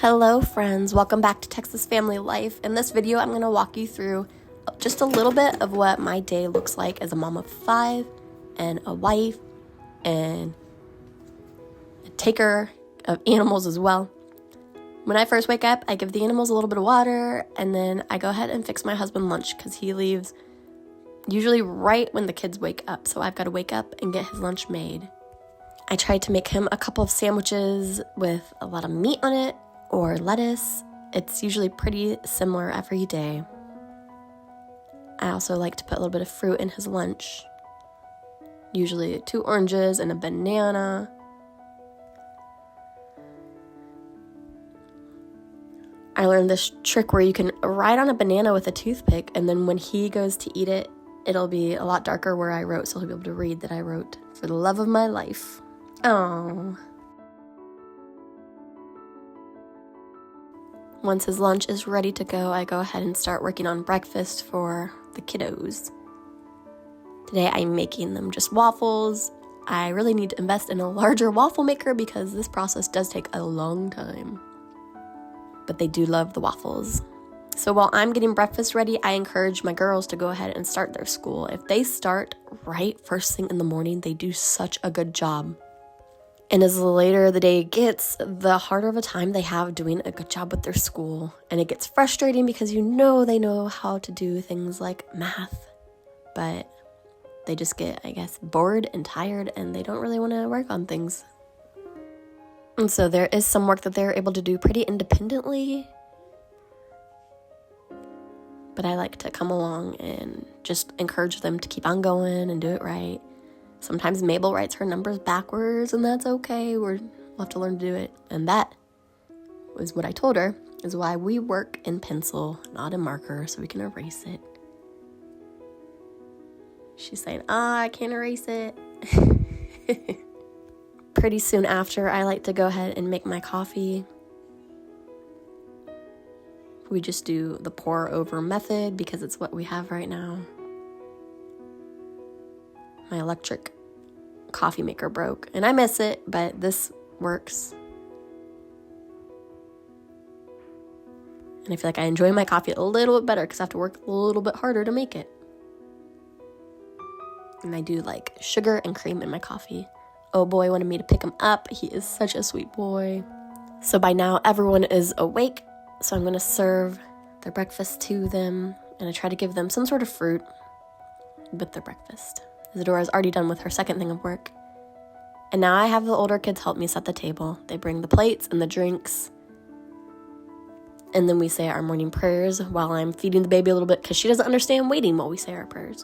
Hello friends, welcome back to Texas Family Life. In this video, I'm going to walk you through just a little bit of what my day looks like as a mom of 5 and a wife and a taker of animals as well. When I first wake up, I give the animals a little bit of water and then I go ahead and fix my husband lunch because he leaves usually right when the kids wake up. So I've got to wake up and get his lunch made. I try to make him a couple of sandwiches with a lot of meat on it or lettuce. It's usually pretty similar every day. I also like to put a little bit of fruit in his lunch. Usually 2 oranges and a banana. I learned this trick where you can write on a banana with a toothpick, and then when he goes to eat it, it'll be a lot darker where I wrote, so he'll be able to read that I wrote, "For the love of my life." Oh. Once his lunch is ready to go, I go ahead and start working on breakfast for the kiddos. Today I'm making them just waffles. I really need to invest in a larger waffle maker because this process does take a long time. But they do love the waffles. So while I'm getting breakfast ready, I encourage my girls to go ahead and start their school. If they start right first thing in the morning, they do such a good job. And as the later the day gets, the harder of a time they have doing a good job with their school. And it gets frustrating because they know how to do things like math, but they just get, I guess, bored and tired and they don't really want to work on things. And so there is some work that they're able to do pretty independently, but I like to come along and just encourage them to keep on going and do it right. Sometimes Mabel writes her numbers backwards, and that's okay. We'll have to learn to do it. And that was what I told her, is why we work in pencil, not in marker, so we can erase it. She's saying, I can't erase it. Pretty soon after, I like to go ahead and make my coffee. We just do the pour over method because it's what we have right now. My electric coffee maker broke, and I miss it, but this works. And I feel like I enjoy my coffee a little bit better because I have to work a little bit harder to make it. And I do like sugar and cream in my coffee. Oh boy wanted me to pick him up. He is such a sweet boy. So by now, everyone is awake, so I'm going to serve their breakfast to them, and I try to give them some sort of fruit with their breakfast. Isadora's already done with her second thing of work. And now I have the older kids help me set the table. They bring the plates and the drinks. And then we say our morning prayers while I'm feeding the baby a little bit because she doesn't understand waiting while we say our prayers.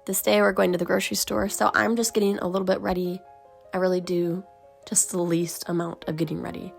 This day we're going to the grocery store, so I'm just getting a little bit ready. I really do just the least amount of getting ready.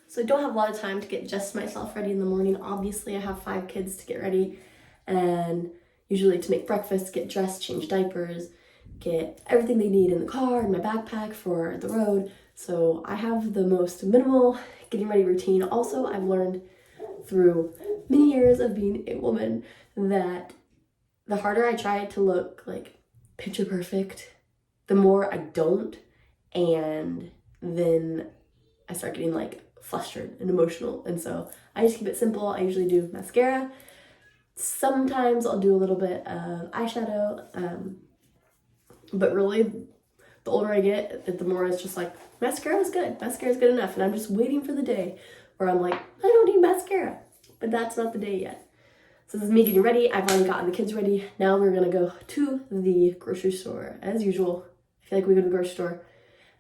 So I don't have a lot of time to get just myself ready in the morning. Obviously, I have 5 kids to get ready, and usually to make breakfast, get dressed, change diapers, get everything they need in the car and my backpack for the road. So I have the most minimal getting ready routine. Also, I've learned through many years of being a woman that the harder I try to look like picture perfect, the more I don't, and then I start getting like flustered and emotional. And so I just keep it simple. I usually do mascara. Sometimes I'll do a little bit of eyeshadow. But really, the older I get, the more it's just like, mascara's good. Mascara's good enough. And I'm just waiting for the day where I'm like, I don't need mascara. But that's not the day yet. So this is me getting ready. I've already gotten the kids ready. Now we're going to go to the grocery store. As usual, I feel like we go to the grocery store.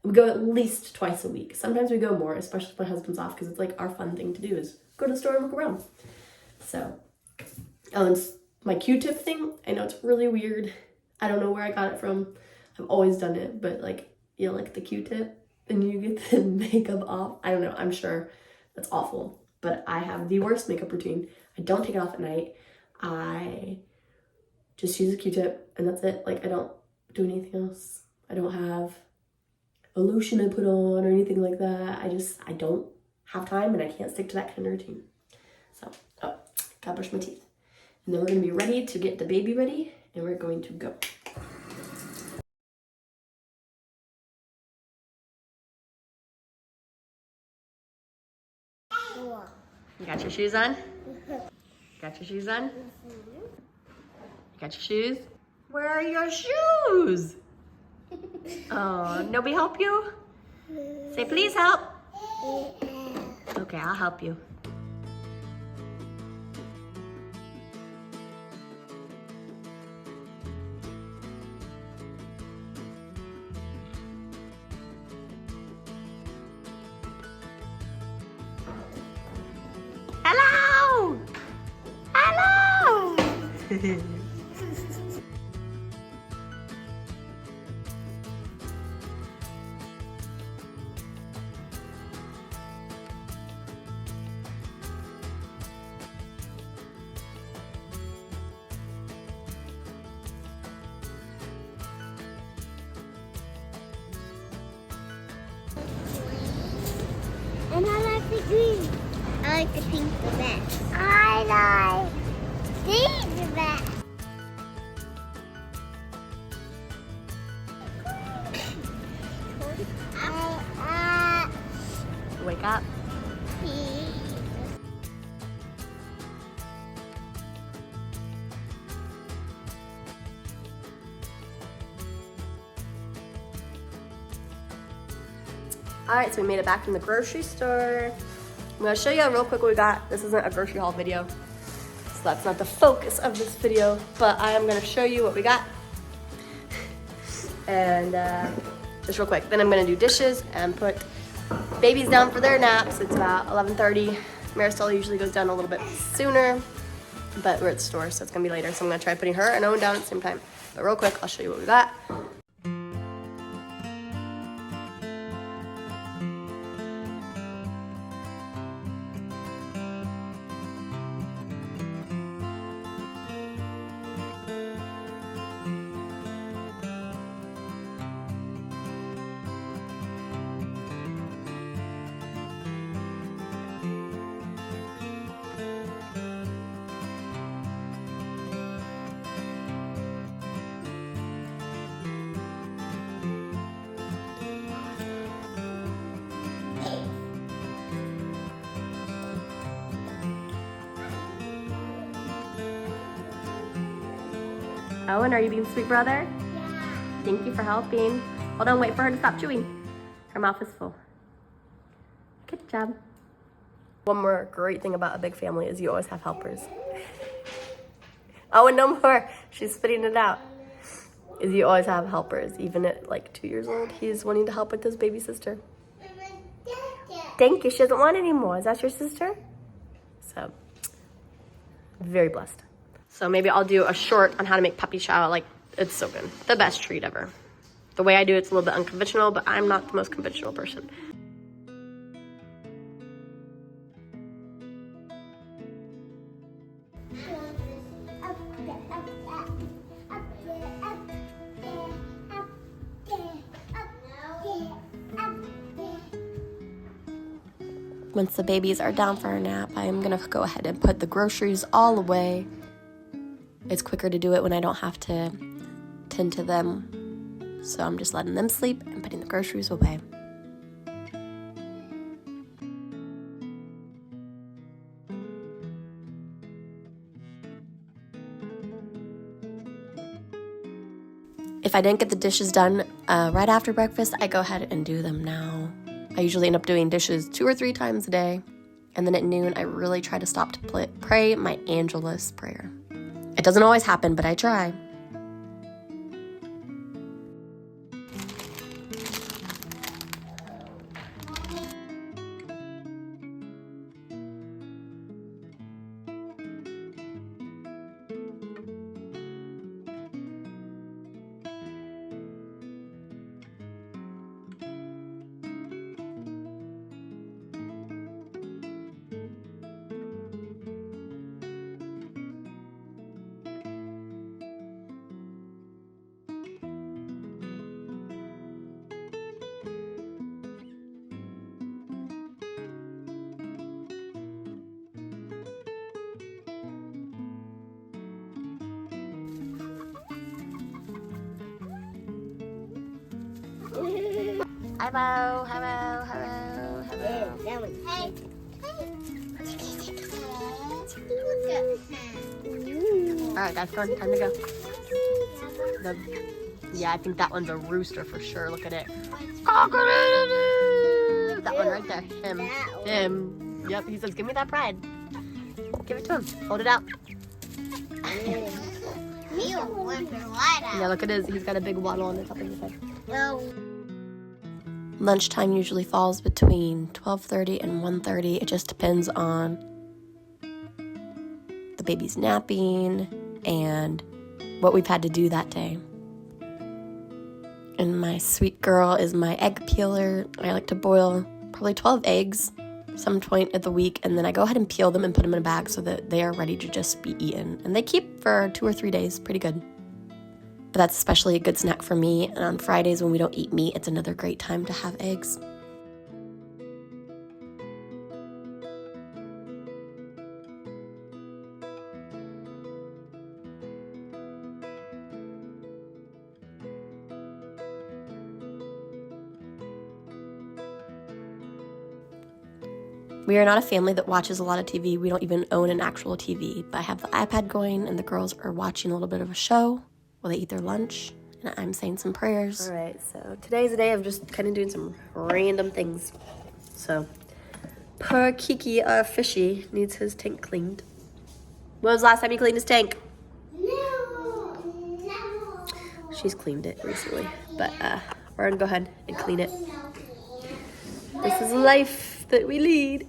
We go at least twice a week. Sometimes we go more, especially if my husband's off, because it's like our fun thing to do is go to the store and look around. So, oh, and my Q-tip thing, I know it's really weird. I don't know where I got it from. I've always done it, but like, you know, like the Q-tip and you get the makeup off. I don't know, I'm sure that's awful, but I have the worst makeup routine. I don't take it off at night. I just use a Q-tip and that's it. Like, I don't do anything else. I don't have a lotion I put on or anything like that. I don't have time and I can't stick to that kind of routine. So, oh, gotta brush my teeth. And then we're gonna be ready to get the baby ready and we're going to go. You got your shoes on? Got your shoes on? You got your shoes? Where are your shoes? Oh, nobody help you? Say please help. Okay, I'll help you. Hello! Hello! And I like the green. I like the pink the best. I like these the best. Wake up. All right, so we made it back from the grocery store. I'm gonna show you real quick what we got. This isn't a grocery haul video, so that's not the focus of this video, but I am gonna show you what we got. And just real quick, then I'm gonna do dishes and put babies down for their naps. It's about 11:30. Marisol usually goes down a little bit sooner, but we're at the store, so it's gonna be later. So I'm gonna try putting her and Owen down at the same time. But real quick, I'll show you what we got. Owen, are you being sweet brother? Yeah. Thank you for helping. Hold on, wait for her to stop chewing. Her mouth is full. Good job. One more great thing about a big family is you always have helpers. Owen, no more. She's spitting it out. Is you always have helpers. Even at like 2 years old, he's wanting to help with his baby sister. Thank you. She doesn't want any more. Is that your sister? So, very blessed. So maybe I'll do a short on how to make puppy chow. Like, it's so good. The best treat ever. The way I do it's a little bit unconventional, but I'm not the most conventional person. Once the babies are down for a nap, I'm gonna go ahead and put the groceries all away. It's quicker to do it when I don't have to tend to them. So I'm just letting them sleep and putting the groceries away. If If I didn't get the dishes done right after breakfast, I go ahead and do them now. I usually end up doing dishes 2 or 3 times a day. And then at noon, I really try to stop to pray my Angelus prayer. It doesn't always happen, but I try. Hello, hello, hello, hello. Hey. All right, guys, time to go. Yeah, I think that one's a rooster for sure. Look at it. That one right there. Him. Yep, he says, give me that pride. Give it to him. Hold it out. Yeah, look at his. He's got a big waddle on the top of his head. Lunchtime usually falls between 12:30 and 1:30. It just depends on the baby's napping and what we've had to do that day. And my sweet girl is my egg peeler. I like to boil probably 12 eggs some point of the week, and then I go ahead and peel them and put them in a bag so that they are ready to just be eaten. And they keep for 2 or 3 days, pretty good. But that's especially a good snack for me. And on Fridays when we don't eat meat, it's another great time to have eggs. We are not a family that watches a lot of TV. We don't even own an actual TV. But I have the iPad going, and the girls are watching a little bit of a show while they eat their lunch, and I'm saying some prayers. All right, so today's a day of just kind of doing some random things. So, poor Kiki, our fishy, needs his tank cleaned. When was the last time you cleaned his tank? No. She's cleaned it recently, but we're gonna go ahead and clean it. This is life that we lead.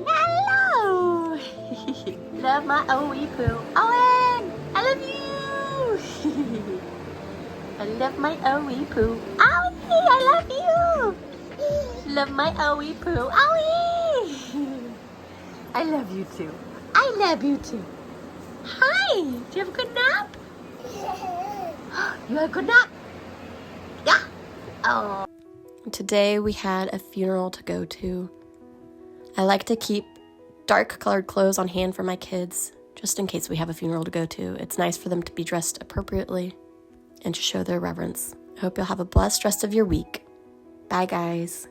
Hello! Love my Owie poo. Owen! I love you! I love my Owie poo. Owie! I love you! Love my Owie poo. Owie! I love you too. I love you too. Hi! Did you have a good nap? You had a good nap? Yeah? Oh. Today we had a funeral to go to. I like to keep dark colored clothes on hand for my kids, just in case we have a funeral to go to. It's nice for them to be dressed appropriately and to show their reverence. I hope you'll have a blessed rest of your week. Bye, guys.